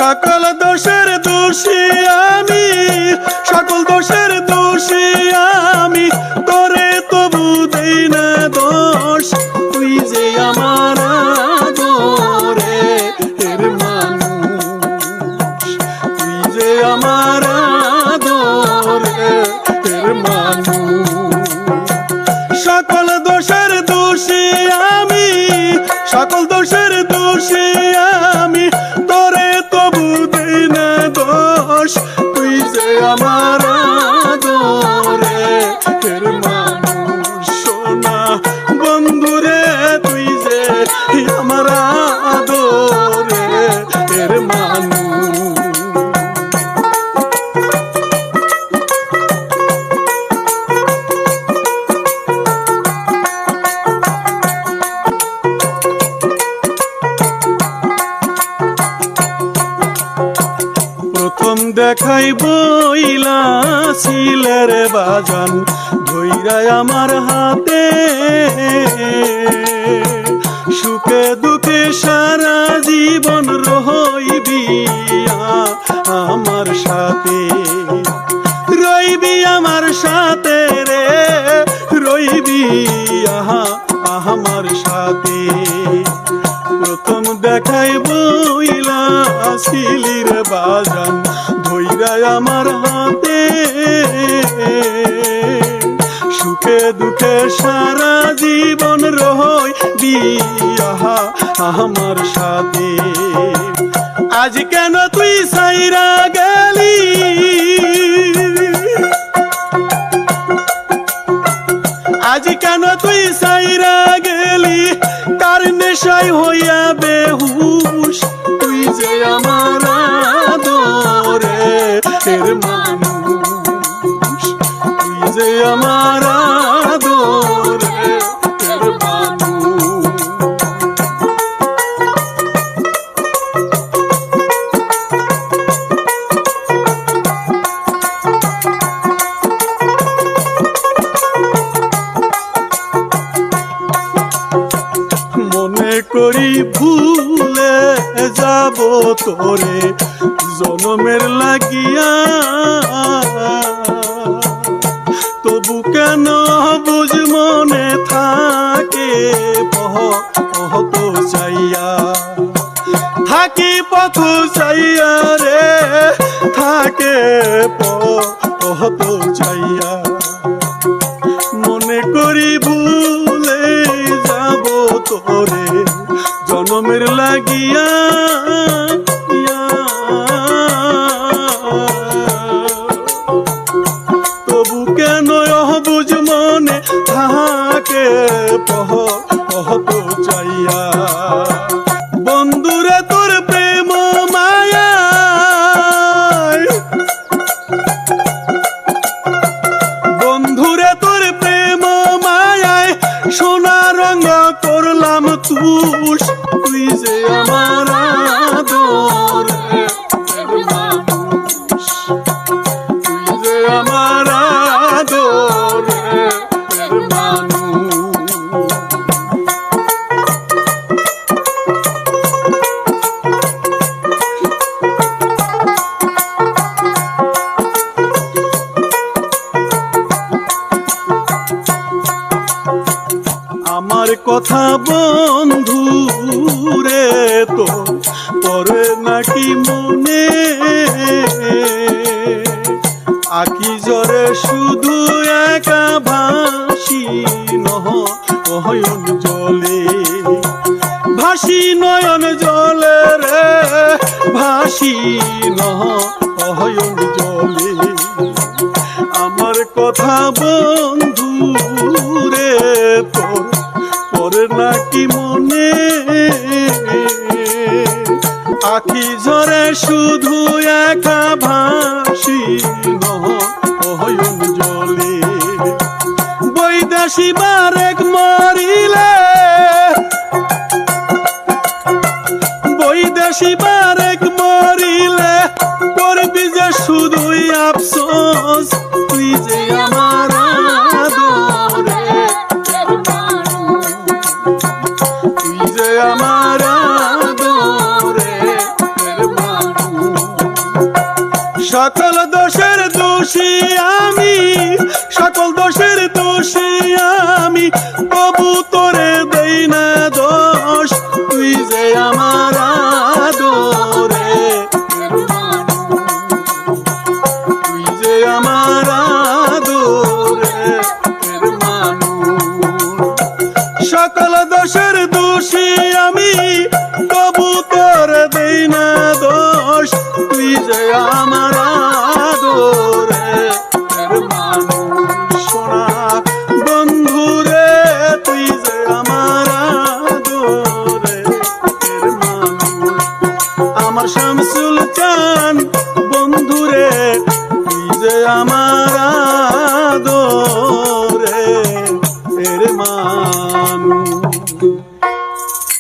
সকল দোষের দোষী আমি, সকল দোষের দোষী আমি, তোরে তবু দেই না দোষ। তুই যে আমার আদরের মানুষ, তুই যে আমার আদরের মানুষ। সকল দোষের দোষী আমি, সকল দোষের দোষী আমি, তোরে তবু দেই না দোষ। তুই যে আমার আদরের মানুষ। সোনা বন্ধুরে তুই যে আমার আদরের মানুষ। প্রথম দেখাই বইলা ছিলের বাজান ধইরাই আমার হাতে, সুখে দুঃখে সারা জীবন রইবি আমার সাথে, রইবি আমার সাথে রে, রইবি আমার সাথে। প্রথম দেখাই বইলা ছিলির বাজান ধইরাই আমার হাতে, সুখে দুঃখে সারা জীবন রইবি আমার সাথে। আজ কেন তুই সাইরা গেলি, আজ কেন তুই সাইরা গেলি, কার নেশায় হইয়া বেহুশ। তুই যে আমার আদরের মানুষ, তুই যে আমার আদরের মানুষ। মনে করি ভুলে যাব তোরে জনমের লাগিয়া, তবু কেন বুঝ মনে থাকে পথ চাইয়া, থাকি পথ চাইয়া রে, থাকে পথ চাইয়া। মনে করি ভুলে যাব তোরে জনমের লাগিয়া, তবু কেন বুঝ মনে থাকে পথ চাইয়া। বন্ধুরে তোর প্রেম মায়ায়, বন্ধুরে তোর প্রেম মায়ায় সোনা রঙ করলাম তুষ। তুই যে আমার আদরের মানুষ, তুই যে আমার আদরের মানুষ। আমার কথা বন্ধু রে তো পরে নাকি মনে, আখি জরে শুধু একা ভাসি নয়ন জলে, ভাসি নয়ন জলে রে, ভাসি নয়ন জলে। আমার কথা বন্ধু রে তোর পরে নাকি মনে, আখি ঝরে শুধু একা ভাসি নয়ন জলে। বৈদেশি বারেক মরিলে, বৈদেশি বারেক মরিলে, করবি যে শুধুই আফসোস। তুই যে আমার আদরের মানুষ, তুই যে আমার আদরের মানুষ। সকল দোষের দোষী আমি, সকল দোষের দোষী আমি,